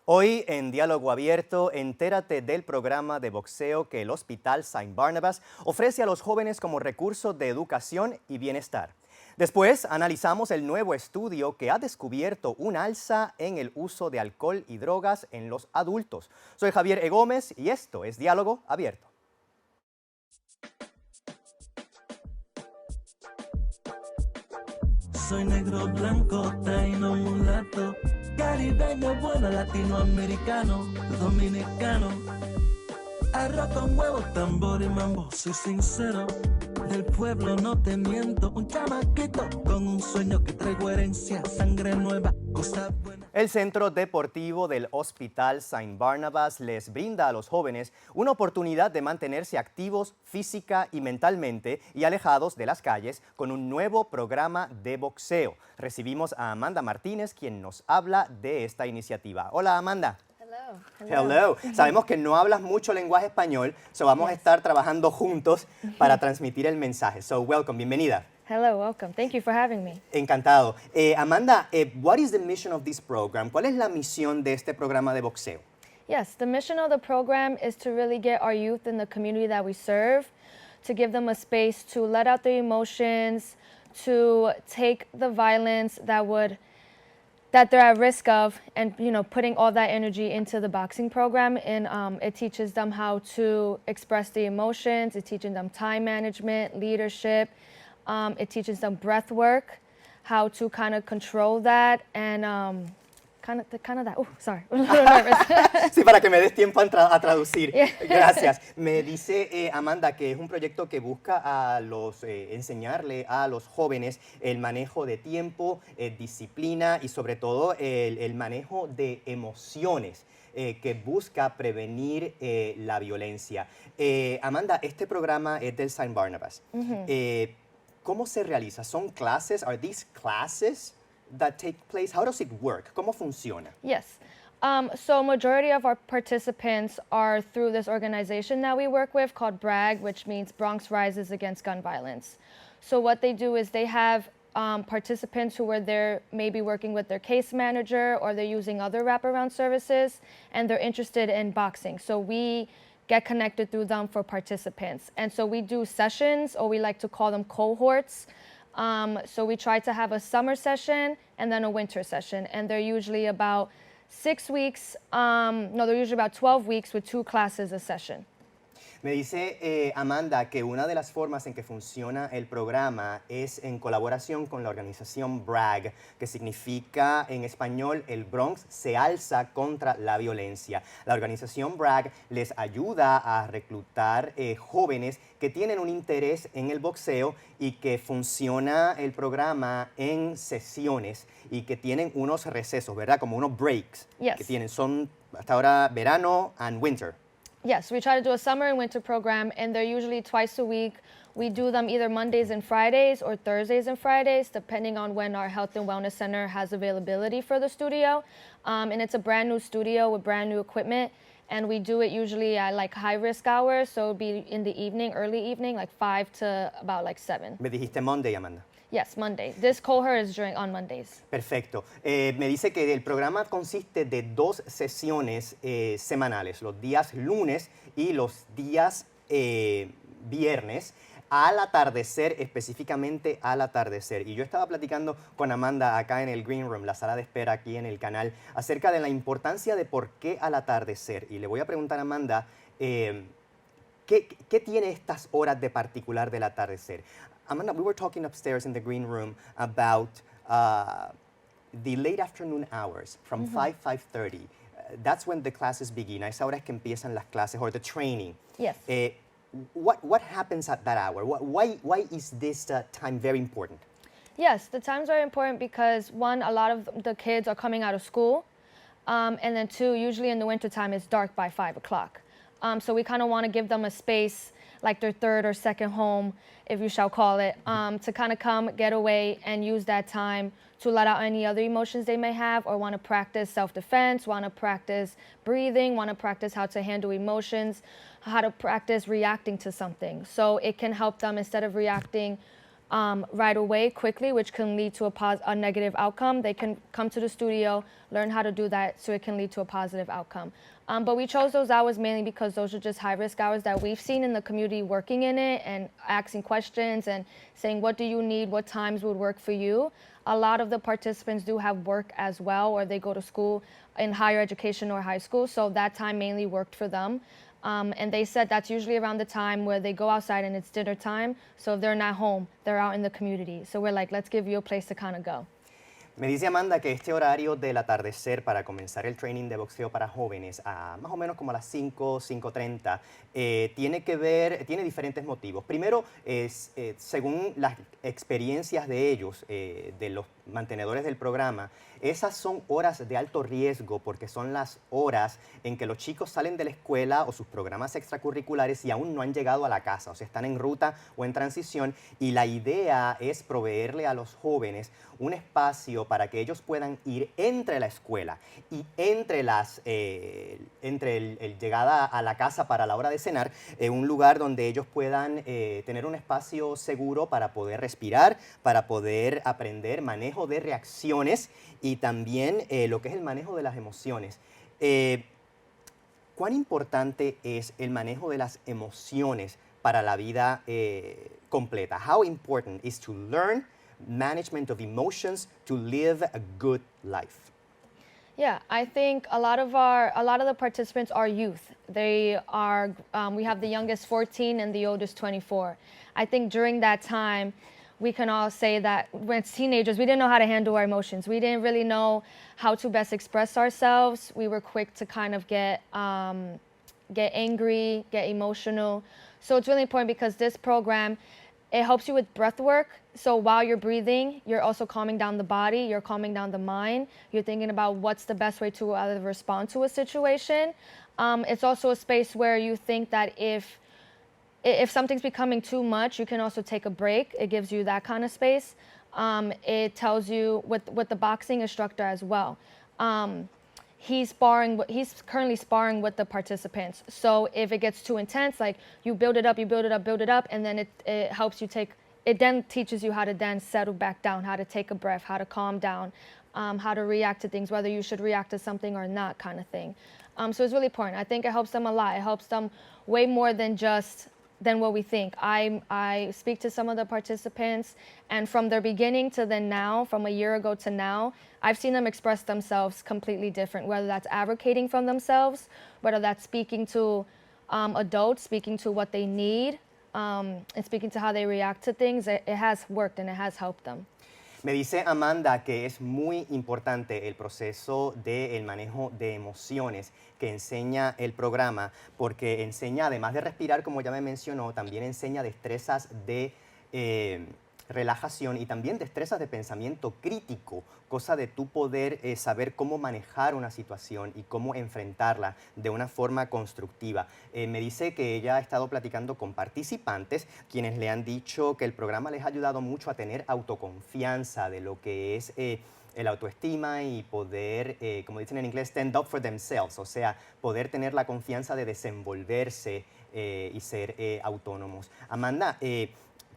Hoy en Diálogo Abierto, entérate del programa de boxeo que el Hospital St. Barnabas ofrece a los jóvenes como recurso de educación y bienestar. Después analizamos el nuevo estudio que ha descubierto un alza en el uso de alcohol y drogas en los adultos. Soy Javier E. Gómez y esto es Diálogo Abierto. Soy negro, blanco, taíno, mulato, caribeño, bueno, latinoamericano, dominicano. Arroz con huevos, tambor y mambo, soy sincero. Del pueblo no te miento, un chamaquito con un sueño que traigo herencia, sangre nueva, cosas buenas. El Centro Deportivo del Hospital St. Barnabas les brinda a los jóvenes una oportunidad de mantenerse activos física y mentalmente y alejados de las calles con un nuevo programa de boxeo. Recibimos a Amanda Martínez, quien nos habla de esta iniciativa. Hola, Amanda. Hello. Sabemos que no hablas mucho lenguaje español, so vamos a estar trabajando juntos para transmitir el mensaje. So, welcome, bienvenida. Hello, welcome. Thank you for having me. Encantado. Amanda, what is the mission of this program? ¿Cuál es la misión de este programa de boxeo? Yes, the mission of the program is to really get our youth in the community that we serve, to give them a space to let out their emotions, to take the violence that they're at risk of, and putting all that energy into the boxing program. And it teaches them how to express the emotions. It teaches them time management, leadership. It teaches them breath work, how to kind of control that, and kind of that. Oh, sorry, I'm a little nervous. Sí, para que me des tiempo a traducir. Yeah. Gracias. Me dice Amanda que es un proyecto que busca enseñarle a los jóvenes el manejo de tiempo, disciplina y sobre todo el manejo de emociones. Que busca prevenir la violencia. Amanda, este programa es del St. Barnabas. ¿Cómo se realiza? ¿Son clases? Are these classes that take place? How does it work? ¿Cómo funciona? Yes. So majority of our participants are through this organization that we work with called BRAG, which means Bronx Rises Against Gun Violence. So what they do is they have participants who are there maybe working with their case manager, or they're using other wraparound services, and they're interested in boxing. So we get connected through them for participants. And so we do sessions, or we like to call them cohorts. So we try to have a summer session and then a winter session. And they're usually about 6 weeks, they're usually about 12 weeks with 2 classes a session. Me dice Amanda que una de las formas en que funciona el programa es en colaboración con la organización BRAG, que significa en español el Bronx se alza contra la violencia. La organización BRAG les ayuda a reclutar jóvenes que tienen un interés en el boxeo y que funciona el programa en sesiones y que tienen unos recesos, ¿verdad? Como unos breaks. Yes. Que tienen, son hasta ahora verano and winter. Yes, we try to do a summer and winter program, and they're usually twice a week. We do them either Mondays and Fridays or Thursdays and Fridays, depending on when our Health and Wellness Center has availability for the studio. And it's a brand new studio with brand new equipment, and we do it usually at like high risk hours, so it'd be in the evening, early evening, like 5 to about like 7. Me dijiste Monday, Amanda. Yes, Monday. This cohort is on Mondays. Perfecto. Me dice que el programa consiste de 2 sesiones semanales, los días lunes y los días viernes, al atardecer, específicamente al atardecer. Y yo estaba platicando con Amanda acá en el Green Room, la sala de espera aquí en el canal, acerca de la importancia de por qué al atardecer. Y le voy a preguntar a Amanda, ¿qué tiene estas horas de particular del atardecer? Amanda, we were talking upstairs in the green room about the late afternoon hours from 5:30. That's when the classes begin. A esa hora es que empiezan las clases or the training. Yes. What happens at that hour? Why is this time very important? Yes, the times are important because, one, a lot of the kids are coming out of school, and then 2, usually in the wintertime, it's dark by 5 o'clock. So we kind of want to give them a space, like their third or second home, if you shall call it, to kind of come, get away, and use that time to let out any other emotions they may have, or want to practice self-defense, want to practice breathing, want to practice how to handle emotions, how to practice reacting to something. So it can help them, instead of reacting right away, quickly, which can lead to a negative outcome. They can come to the studio, learn how to do that, so it can lead to a positive outcome. But we chose those hours mainly because those are just high-risk hours that we've seen in the community working in it and asking questions and saying, what do you need, what times would work for you? A lot of the participants do have work as well, or they go to school in higher education or high school, so that time mainly worked for them. And they said that's usually around the time where they go outside and it's dinner time, so if they're not home, they're out in the community. So we're like, let's give you a place to kind of go. Me dice Amanda que este horario del atardecer para comenzar el training de boxeo para jóvenes, a más o menos como a las 5, 5:30, tiene diferentes motivos. Primero, según las experiencias de ellos, de los mantenedores del programa, esas son horas de alto riesgo porque son las horas en que los chicos salen de la escuela o sus programas extracurriculares y aún no han llegado a la casa, o sea, están en ruta o en transición, y la idea es proveerle a los jóvenes un espacio para que ellos puedan ir entre la escuela y entre el llegada a la casa para la hora de cenar, un lugar donde ellos puedan tener un espacio seguro para poder respirar, para poder aprender manejo de reacciones y también lo que es el manejo de las emociones. ¿Cuán importante es el manejo de las emociones para la vida completa? How important is to learn management of emotions to live a good life? Yeah, I think a lot of the participants are youth. They are, we have the youngest 14 and the oldest 24. I think during that time, we can all say that when teenagers, we didn't know how to handle our emotions. We didn't really know how to best express ourselves. We were quick to kind of get angry, get emotional. So it's really important because this program, it helps you with breath work. So while you're breathing, you're also calming down the body, you're calming down the mind. You're thinking about what's the best way to respond to a situation. It's also a space where you think that if something's becoming too much, you can also take a break. It gives you that kind of space. It tells you with the boxing instructor as well. He's currently sparring with the participants. So if it gets too intense, like you build it up, and then it helps you it then teaches you how to then settle back down, how to take a breath, how to calm down, how to react to things, whether you should react to something or not kind of thing. So it's really important. I think it helps them a lot. It helps them way more than what we think. I speak to some of the participants, and from their beginning to then now, from a year ago to now, I've seen them express themselves completely different, whether that's advocating for themselves, whether that's speaking to adults, speaking to what they need, and speaking to how they react to things. It has worked and it has helped them. Me dice Amanda que es muy importante el proceso del manejo de emociones que enseña el programa, porque enseña, además de respirar, como ya me mencionó, también enseña destrezas de relajación y también destrezas de pensamiento crítico, cosa de tú poder saber cómo manejar una situación y cómo enfrentarla de una forma constructiva. Me dice que ella ha estado platicando con participantes quienes le han dicho que el programa les ha ayudado mucho a tener autoconfianza de lo que es el autoestima y poder, como dicen en inglés, stand up for themselves, o sea, poder tener la confianza de desenvolverse y ser autónomos. Amanda,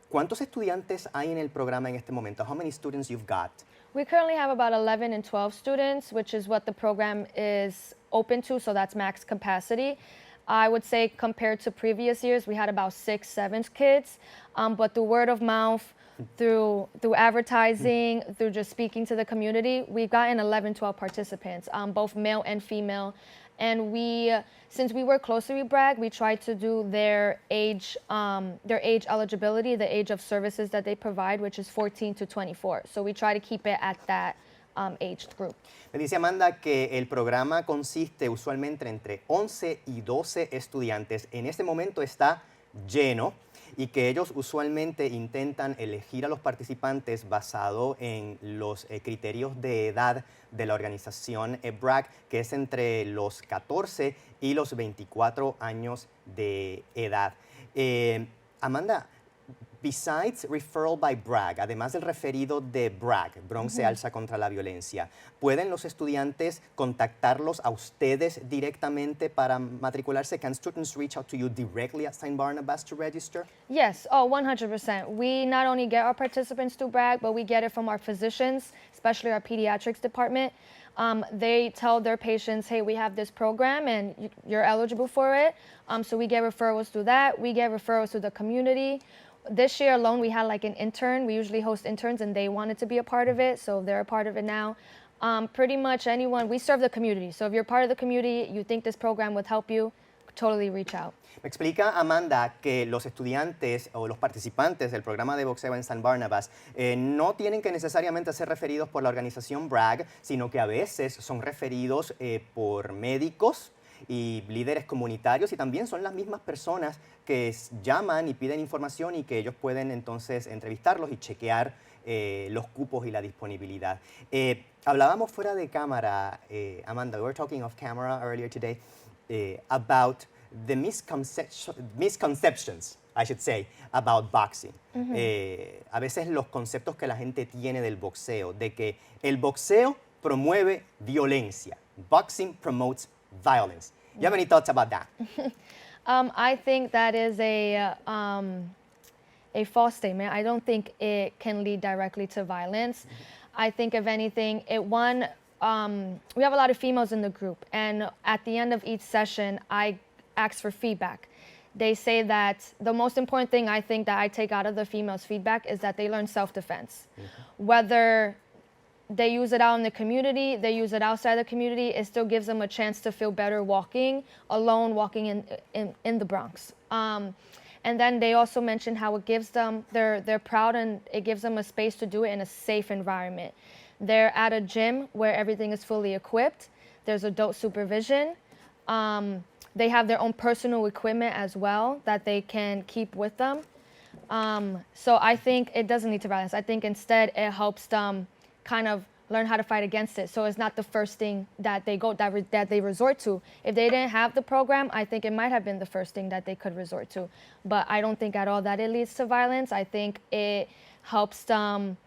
¿cuántos estudiantes hay en el programa en este momento? How many students you've got? We currently have about 11 and 12 students, which is what the program is open to, so that's max capacity. I would say compared to previous years, we had about 6, 7 kids, but through word of mouth, through advertising, through just speaking to the community, we've gotten 11, 12 participants, both male and female. And since we work closely with Bragg, we try to do their age eligibility, the age of services that they provide, which is 14 to 24. So we try to keep it at that age group. Me dice Amanda que el programa consiste usualmente entre 11 y 12 estudiantes. En este momento está lleno y que ellos usualmente intentan elegir a los participantes basado en los criterios de edad de la organización Bragg, que es entre los 14 y los 24 años de edad. Amanda, Besides referral by BRAG, además del referido de BRAG, Bronx se alza contra la violencia, ¿pueden los estudiantes contactarlos a ustedes directamente para matricularse? Can students reach out to you directly at St. Barnabas to register? Yes, 100%. We not only get our participants through BRAG, but we get it from our physicians, especially our pediatrics department. They tell their patients, hey, we have this program and you're eligible for it. So we get referrals through that. We get referrals through the community. This year alone, we had like an intern. We usually host interns and they wanted to be a part of it, so they're a part of it now. Pretty much anyone, we serve the community. So if you're part of the community, you think this program would help you, totally reach out. Me explica Amanda que los estudiantes o los participantes del programa de boxeo en St. Barnabas no tienen que necesariamente ser referidos por la organización BRAG, sino que a veces son referidos por médicos y líderes comunitarios, y también son las mismas personas que llaman y piden información y que ellos pueden entonces entrevistarlos y chequear los cupos y la disponibilidad. Hablábamos fuera de cámara, Amanda, we were talking off camera earlier today about the misconceptions, I should say, about boxing. A veces los conceptos que la gente tiene del boxeo, de que el boxeo promueve violencia. Boxing promotes violence. You have any thoughts about that? I think that is a false statement. I don't think it can lead directly to violence. I think if anything, we have a lot of females in the group, and at the end of each session, I ask for feedback. They say that the most important thing I think that I take out of the females' feedback is that they learn self-defense. Whether they use it out in the community, they use it outside the community, it still gives them a chance to feel better walking alone, walking in the Bronx. And then they also mentioned how it gives them, they're proud, and it gives them a space to do it in a safe environment. They're at a gym where everything is fully equipped. There's adult supervision. They have their own personal equipment as well that they can keep with them. So I think it doesn't lead to violence. I think instead it helps them kind of learn how to fight against it. So it's not the first thing that they resort to. If they didn't have the program, I think it might have been the first thing that they could resort to. But I don't think at all that it leads to violence. I think it helps them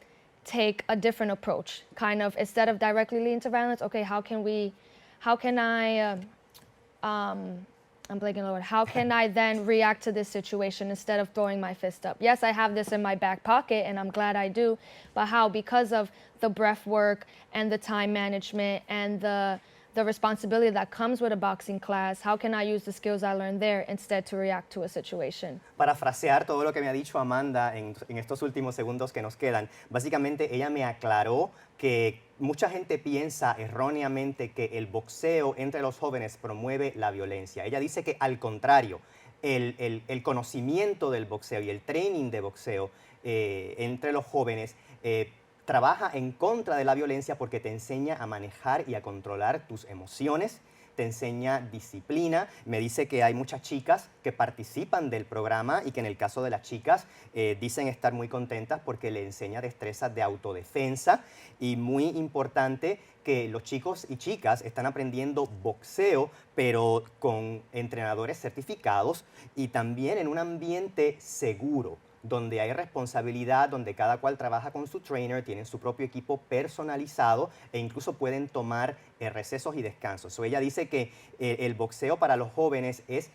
take a different approach. Kind of, instead of directly leading to violence, okay, how can I then react to this situation instead of throwing my fist up? Yes, I have this in my back pocket and I'm glad I do, but how? Because of the breath work and the time management and the responsibility that comes with a boxing class, how can I use the skills I learned there instead to react to a situation? Parafrasear todo lo que me ha dicho Amanda en estos últimos segundos que nos quedan, básicamente ella me aclaró que mucha gente piensa erróneamente que el boxeo entre los jóvenes promueve la violencia. Ella dice que al contrario, el conocimiento del boxeo y el training de boxeo entre los jóvenes trabaja en contra de la violencia porque te enseña a manejar y a controlar tus emociones, te enseña disciplina. Me dice que hay muchas chicas que participan del programa y que en el caso de las chicas dicen estar muy contentas porque le enseña destrezas de autodefensa, y muy importante que los chicos y chicas están aprendiendo boxeo pero con entrenadores certificados y también en un ambiente seguro, donde hay responsabilidad, donde cada cual trabaja con su trainer, tienen su propio equipo personalizado e incluso pueden tomar recesos y descansos. Ella dice que el boxeo para los jóvenes es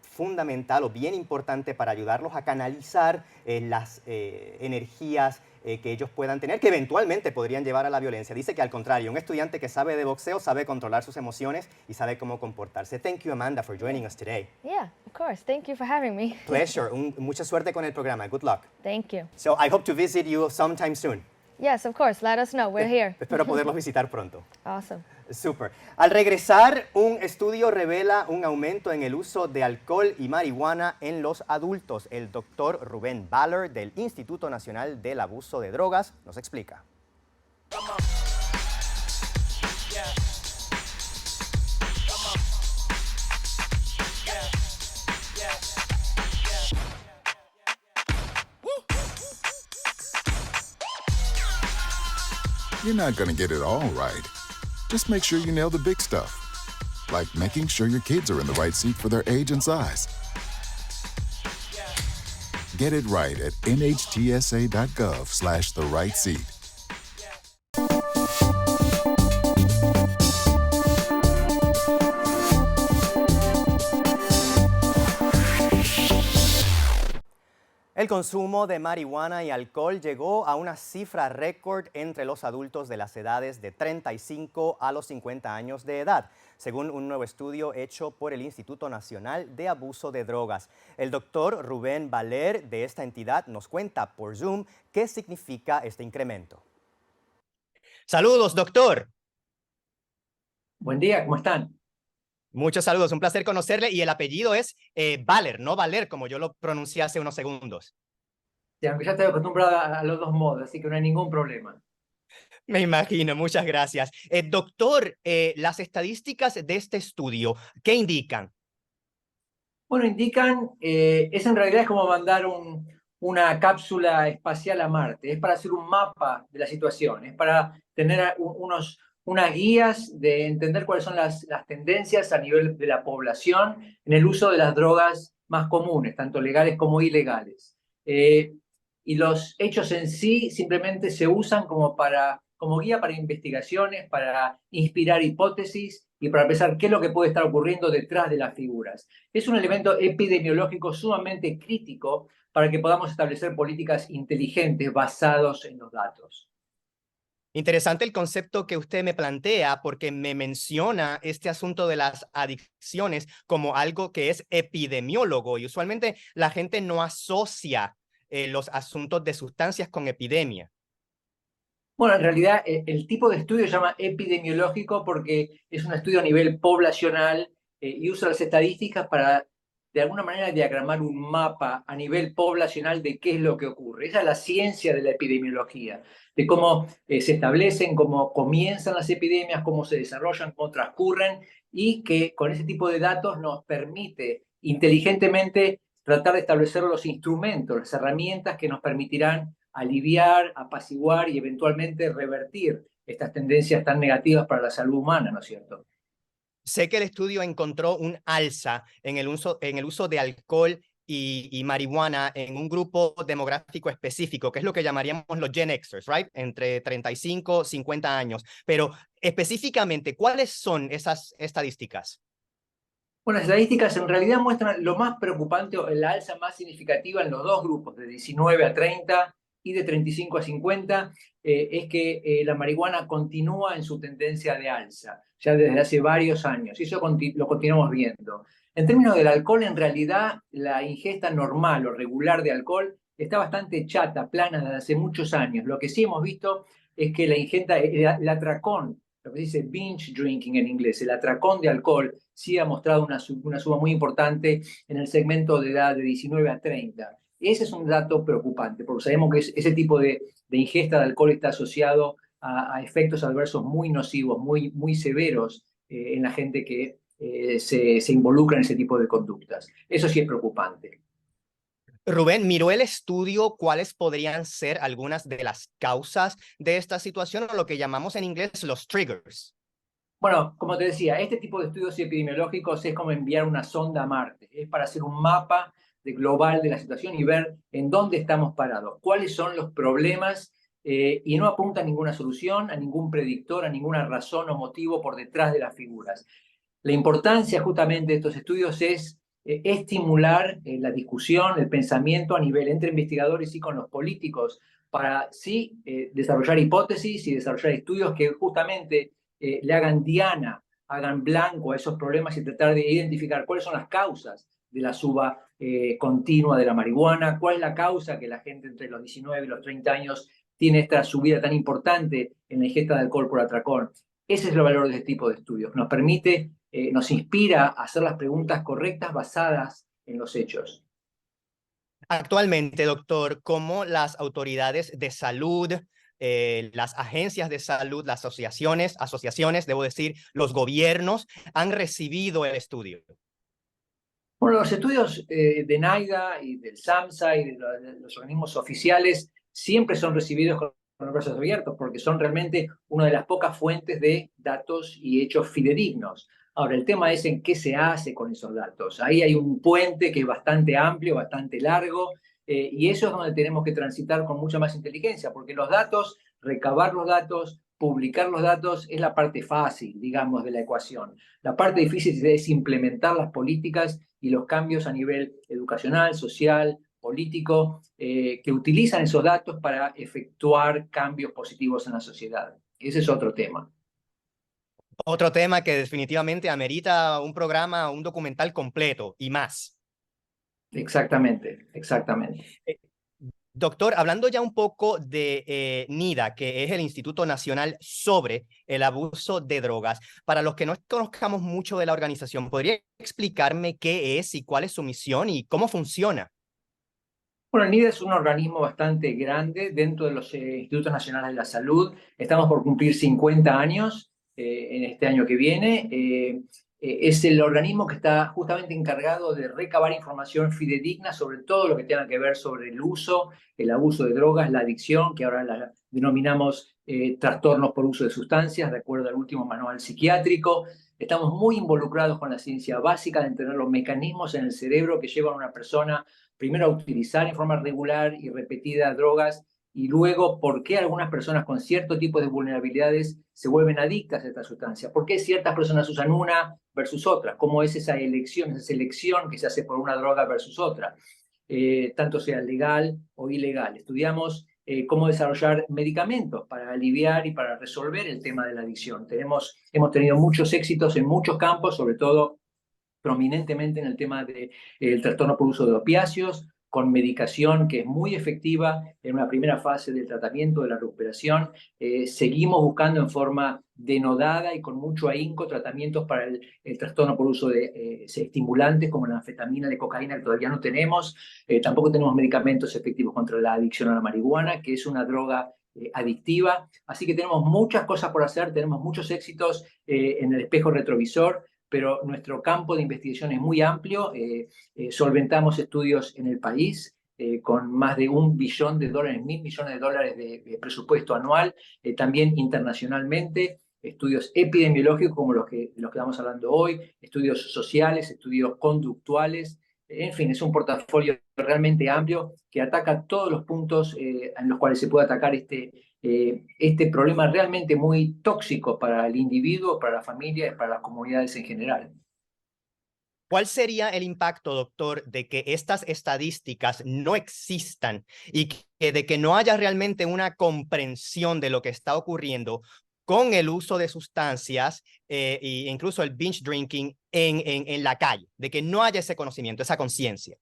fundamental o bien importante para ayudarlos a canalizar las energías que ellos puedan tener, que eventualmente podrían llevar a la violencia. Dice que al contrario, un estudiante que sabe de boxeo sabe controlar sus emociones y sabe cómo comportarse. Thank you, Amanda, for joining us today. Yeah, of course. Thank you for having me. Pleasure. Mucha suerte con el programa. Good luck. Thank you. So I hope to visit you sometime soon. Yes, of course. Let us know. We're here. Espero poderlos visitar pronto. Awesome. Super. Al regresar, un estudio revela un aumento en el uso de alcohol y marihuana en los adultos. El doctor Rubén Ballard del Instituto Nacional del Abuso de Drogas nos explica. You're not going to get it all right. Just make sure you nail the big stuff, like making sure your kids are in the right seat for their age and size. Get it right at nhtsa.gov/therightseat. El consumo de marihuana y alcohol llegó a una cifra récord entre los adultos de las edades de 35 a los 50 años de edad, según un nuevo estudio hecho por el Instituto Nacional de Abuso de Drogas. El doctor Rubén Valer de esta entidad nos cuenta por Zoom qué significa este incremento. Saludos, doctor. Buen día, ¿cómo están? Muchos saludos, un placer conocerle. Y el apellido es Valer, no Valer, como yo lo pronuncié hace unos segundos. Sí, aunque ya estoy acostumbrado a los dos modos, así que no hay ningún problema. Me imagino, muchas gracias. Doctor, las estadísticas de este estudio, ¿qué indican? Bueno, indican, es en realidad es como mandar una cápsula espacial a Marte, es para hacer un mapa de la situación, es para tener unas guías de entender cuáles son las tendencias a nivel de la población en el uso de las drogas más comunes, tanto legales como ilegales. Y los hechos en sí simplemente se usan como guía para investigaciones, para inspirar hipótesis y para pensar qué es lo que puede estar ocurriendo detrás de las figuras. Es un elemento epidemiológico sumamente crítico para que podamos establecer políticas inteligentes basados en los datos. Interesante el concepto que usted me plantea porque me menciona este asunto de las adicciones como algo que es epidemiólogo y usualmente la gente no asocia los asuntos de sustancias con epidemia. Bueno, en realidad el tipo de estudio se llama epidemiológico porque es un estudio a nivel poblacional y usa las estadísticas para, de alguna manera, diagramar un mapa a nivel poblacional de qué es lo que ocurre. Esa es la ciencia de la epidemiología, de cómo se establecen, cómo comienzan las epidemias, cómo se desarrollan, cómo transcurren, y que con ese tipo de datos nos permite inteligentemente tratar de establecer los instrumentos, las herramientas que nos permitirán aliviar, apaciguar y eventualmente revertir estas tendencias tan negativas para la salud humana, ¿no es cierto? Sé que el estudio encontró un alza en el uso de alcohol y marihuana en un grupo demográfico específico, que es lo que llamaríamos los Gen Xers, right? Entre 35 y 50 años. Pero específicamente, ¿cuáles son esas estadísticas? Bueno, las estadísticas en realidad muestran lo más preocupante o la alza más significativa en los dos grupos, de 19 a 30 y de 35 a 50, es que la marihuana continúa en su tendencia de alza, ya desde hace varios años, y eso lo continuamos viendo. En términos del alcohol, en realidad, la ingesta normal o regular de alcohol está bastante chata, plana desde hace muchos años. Lo que sí hemos visto es que la ingesta, el atracón, lo que se dice binge drinking en inglés, el atracón de alcohol, sí ha mostrado una suba muy importante en el segmento de edad de 19 a 30. Ese es un dato preocupante, porque sabemos que ese tipo de ingesta de alcohol está asociado a efectos adversos muy nocivos, muy severos en la gente que se involucra en ese tipo de conductas. Eso sí es preocupante. Rubén, ¿miró el estudio cuáles podrían ser algunas de las causas de esta situación o lo que llamamos en inglés los triggers? Bueno, como te decía, este tipo de estudios epidemiológicos es como enviar una sonda a Marte. Es para hacer un mapa global de la situación y ver en dónde estamos parados, cuáles son los problemas, y no apunta a ninguna solución, a ningún predictor, a ninguna razón o motivo por detrás de las figuras. La importancia justamente de estos estudios es estimular la discusión, el pensamiento a nivel entre investigadores y con los políticos para sí desarrollar hipótesis y desarrollar estudios que justamente le hagan diana, hagan blanco a esos problemas y tratar de identificar cuáles son las causas de la suba continua de la marihuana, cuál es la causa que la gente entre los 19 y los 30 años tiene esta subida tan importante en la ingesta de alcohol por atracón. Ese es el valor de este tipo de estudios. Nos permite, nos inspira a hacer las preguntas correctas basadas en los hechos. Actualmente, doctor, ¿cómo las autoridades de salud, las agencias de salud, las asociaciones, debo decir, los gobiernos, han recibido el estudio? Bueno, los estudios de NIDA y del SAMHSA y de los organismos oficiales siempre son recibidos con los brazos abiertos porque son realmente una de las pocas fuentes de datos y hechos fidedignos. Ahora, el tema es en qué se hace con esos datos. Ahí hay un puente que es bastante amplio, bastante largo, y eso es donde tenemos que transitar con mucha más inteligencia, porque los datos, recabar los datos, publicar los datos es la parte fácil, digamos, de la ecuación. La parte difícil es implementar las políticas y los cambios a nivel educacional, social, político, que utilizan esos datos para efectuar cambios positivos en la sociedad. Ese es otro tema. Otro tema que definitivamente amerita un programa, un documental completo y más. Exactamente, exactamente. Doctor, hablando ya un poco de NIDA, que es el Instituto Nacional sobre el Abuso de Drogas, para los que no conozcamos mucho de la organización, ¿podría explicarme qué es y cuál es su misión y cómo funciona? Bueno, el NIDA es un organismo bastante grande dentro de los Institutos Nacionales de la Salud. Estamos por cumplir 50 años en este año que viene. Es el organismo que está justamente encargado de recabar información fidedigna sobre todo lo que tenga que ver sobre el uso, el abuso de drogas, la adicción, que ahora la denominamos trastornos por uso de sustancias, de acuerdo al último manual psiquiátrico. Estamos muy involucrados con la ciencia básica de entender los mecanismos en el cerebro que llevan a una persona primero a utilizar en forma regular y repetida drogas y luego por qué algunas personas con cierto tipo de vulnerabilidades se vuelven adictas a esta sustancia, por qué ciertas personas usan una versus otra, cómo es esa elección que se hace por una droga versus otra, tanto sea legal o ilegal. Estudiamos cómo desarrollar medicamentos para aliviar y para resolver el tema de la adicción. Hemos tenido muchos éxitos en muchos campos, sobre todo prominentemente en el tema del trastorno por uso de opiáceos, con medicación que es muy efectiva en una primera fase del tratamiento de la recuperación. Seguimos buscando en forma denodada y con mucho ahínco tratamientos para el trastorno por uso de estimulantes como la anfetamina, la cocaína, que todavía no tenemos. Tampoco tenemos medicamentos efectivos contra la adicción a la marihuana, que es una droga adictiva. Así que tenemos muchas cosas por hacer, tenemos muchos éxitos en el espejo retrovisor, pero nuestro campo de investigación es muy amplio. Solventamos estudios en el país con más de $1 billón, $1.000 millones de presupuesto anual, también internacionalmente, estudios epidemiológicos como de los que estamos hablando hoy, estudios sociales, estudios conductuales. En fin, es un portafolio realmente amplio que ataca todos los puntos en los cuales se puede atacar este problema realmente muy tóxico para el individuo, para la familia y para las comunidades en general. ¿Cuál sería el impacto, doctor, de que estas estadísticas no existan y de que no haya realmente una comprensión de lo que está ocurriendo con el uso de sustancias e incluso el binge drinking en la calle, de que no haya ese conocimiento, esa conciencia?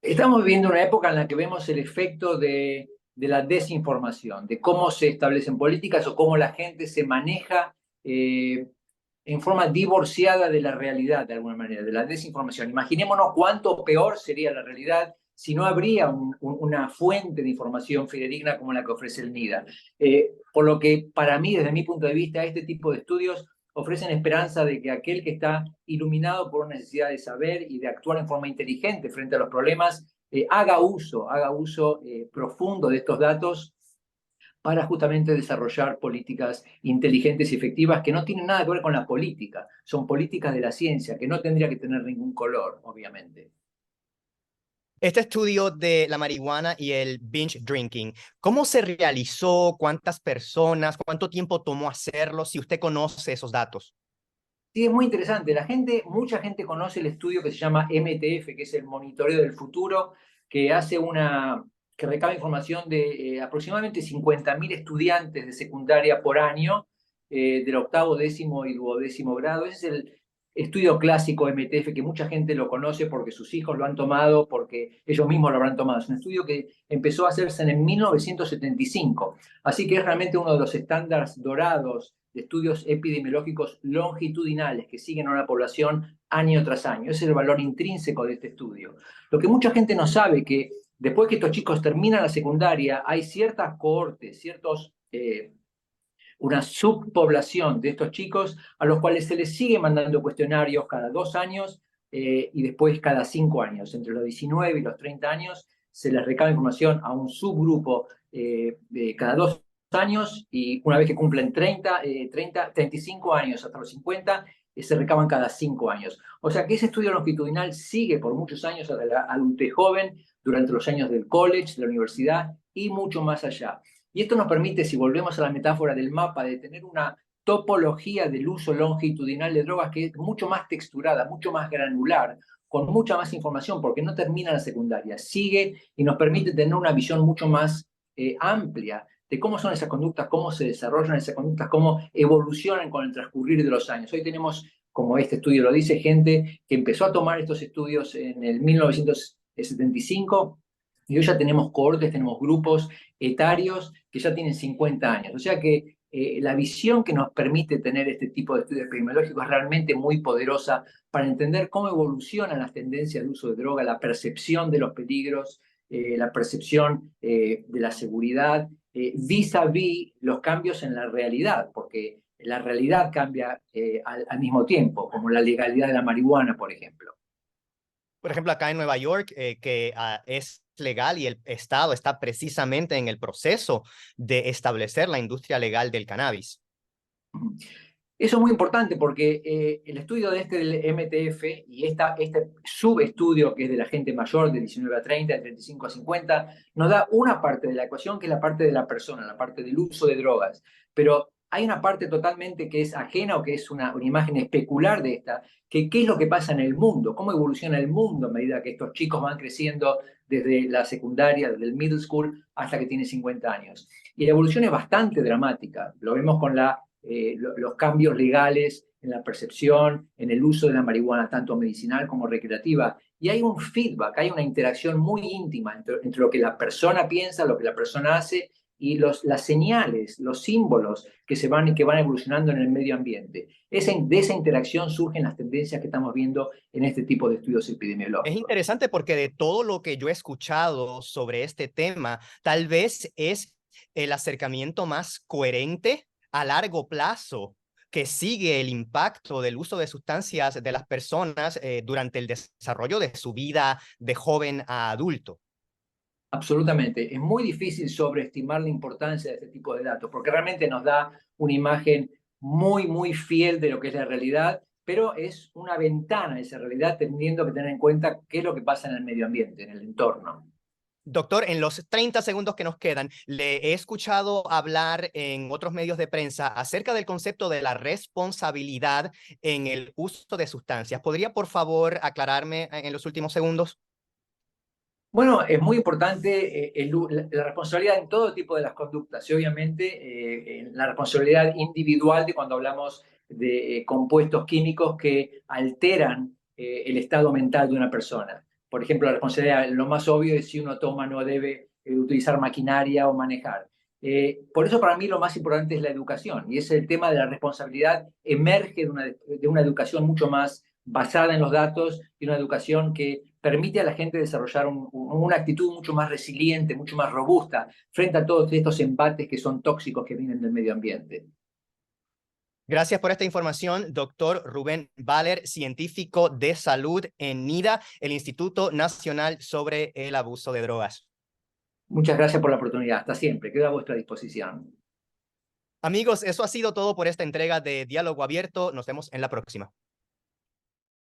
Estamos viviendo una época en la que vemos el efecto de la desinformación, de cómo se establecen políticas o cómo la gente se maneja en forma divorciada de la realidad, de alguna manera, de la desinformación. Imaginémonos cuánto peor sería la realidad si no habría una fuente de información fidedigna como la que ofrece el NIDA. Por lo que, para mí, desde mi punto de vista, este tipo de estudios ofrecen esperanza de que aquel que está iluminado por una necesidad de saber y de actuar en forma inteligente frente a los problemas, haga uso profundo de estos datos para justamente desarrollar políticas inteligentes y efectivas que no tienen nada que ver con la política, son políticas de la ciencia, que no tendría que tener ningún color, obviamente. Este estudio de la marihuana y el binge drinking, ¿cómo se realizó? ¿Cuántas personas? ¿Cuánto tiempo tomó hacerlo? Si usted conoce esos datos. Sí, es muy interesante. Mucha gente conoce el estudio que se llama MTF, que es el Monitoreo del Futuro, que recaba información de aproximadamente 50.000 estudiantes de secundaria por año, del octavo, décimo y duodécimo grado. Ese es el estudio clásico MTF, que mucha gente lo conoce porque sus hijos lo han tomado, porque ellos mismos lo habrán tomado. Es un estudio que empezó a hacerse en 1975, así que es realmente uno de los estándares dorados de estudios epidemiológicos longitudinales que siguen a una población año tras año. Ese es el valor intrínseco de este estudio. Lo que mucha gente no sabe es que después que estos chicos terminan la secundaria, hay ciertas cohortes, una subpoblación de estos chicos a los cuales se les sigue mandando cuestionarios cada 2 años y después cada 5 años. Entre los 19 y los 30 años se les recaba información a un subgrupo de cada 2 años, y una vez que cumplen 35 años hasta los 50, se recaban cada 5 años. O sea que ese estudio longitudinal sigue por muchos años hasta la adultez joven, durante los años del college, de la universidad y mucho más allá. Y esto nos permite, si volvemos a la metáfora del mapa, de tener una topología del uso longitudinal de drogas que es mucho más texturada, mucho más granular, con mucha más información, porque no termina la secundaria, sigue y nos permite tener una visión mucho más amplia de cómo son esas conductas, cómo se desarrollan esas conductas, cómo evolucionan con el transcurrir de los años. Hoy tenemos, como este estudio lo dice, gente que empezó a tomar estos estudios en el 1975 y hoy ya tenemos cohortes, tenemos grupos etarios que ya tienen 50 años. O sea que la visión que nos permite tener este tipo de estudios epidemiológicos es realmente muy poderosa para entender cómo evolucionan las tendencias de uso de droga, la percepción de los peligros, la percepción de la seguridad, vis-a-vis los cambios en la realidad, porque la realidad cambia al mismo tiempo, como la legalidad de la marihuana, por ejemplo. Por ejemplo, acá en Nueva York, que es legal y el Estado está precisamente en el proceso de establecer la industria legal del cannabis. Eso es muy importante porque el estudio del MTF y este subestudio que es de la gente mayor de 19 a 30, de 35 a 50, nos da una parte de la ecuación que es la parte de la persona, la parte del uso de drogas. Pero hay una parte totalmente que es ajena o que es una imagen especular de esta, que qué es lo que pasa en el mundo, cómo evoluciona el mundo a medida que estos chicos van creciendo desde la secundaria, desde el middle school hasta que tienen 50 años. Y la evolución es bastante dramática. Lo vemos con los cambios legales en la percepción, en el uso de la marihuana, tanto medicinal como recreativa. Y hay un feedback, hay una interacción muy íntima entre lo que la persona piensa, lo que la persona hace y las señales, los símbolos que van evolucionando en el medio ambiente. De esa interacción surgen las tendencias que estamos viendo en este tipo de estudios epidemiológicos. Es interesante porque de todo lo que yo he escuchado sobre este tema, tal vez es el acercamiento más coherente a largo plazo que sigue el impacto del uso de sustancias de las personas durante el desarrollo de su vida de joven a adulto. Absolutamente. Es muy difícil sobreestimar la importancia de este tipo de datos, porque realmente nos da una imagen muy, muy fiel de lo que es la realidad, pero es una ventana a esa realidad teniendo que tener en cuenta qué es lo que pasa en el medio ambiente, en el entorno. Doctor, en los 30 segundos que nos quedan, le he escuchado hablar en otros medios de prensa acerca del concepto de la responsabilidad en el uso de sustancias. ¿Podría, por favor, aclararme en los últimos segundos? Bueno, es muy importante la responsabilidad en todo tipo de las conductas y obviamente la responsabilidad individual de cuando hablamos de compuestos químicos que alteran el estado mental de una persona. Por ejemplo, la responsabilidad, lo más obvio es si uno toma, no debe utilizar maquinaria o manejar. Por eso para mí lo más importante es la educación y es el tema de la responsabilidad emerge de una educación mucho más basada en los datos y una educación que permite a la gente desarrollar una actitud mucho más resiliente, mucho más robusta frente a todos estos embates que son tóxicos que vienen del medio ambiente. Gracias por esta información, doctor Rubén Baller, científico de salud en NIDA, el Instituto Nacional sobre el Abuso de Drogas. Muchas gracias por la oportunidad. Hasta siempre. Quedo a vuestra disposición. Amigos, eso ha sido todo por esta entrega de Diálogo Abierto. Nos vemos en la próxima.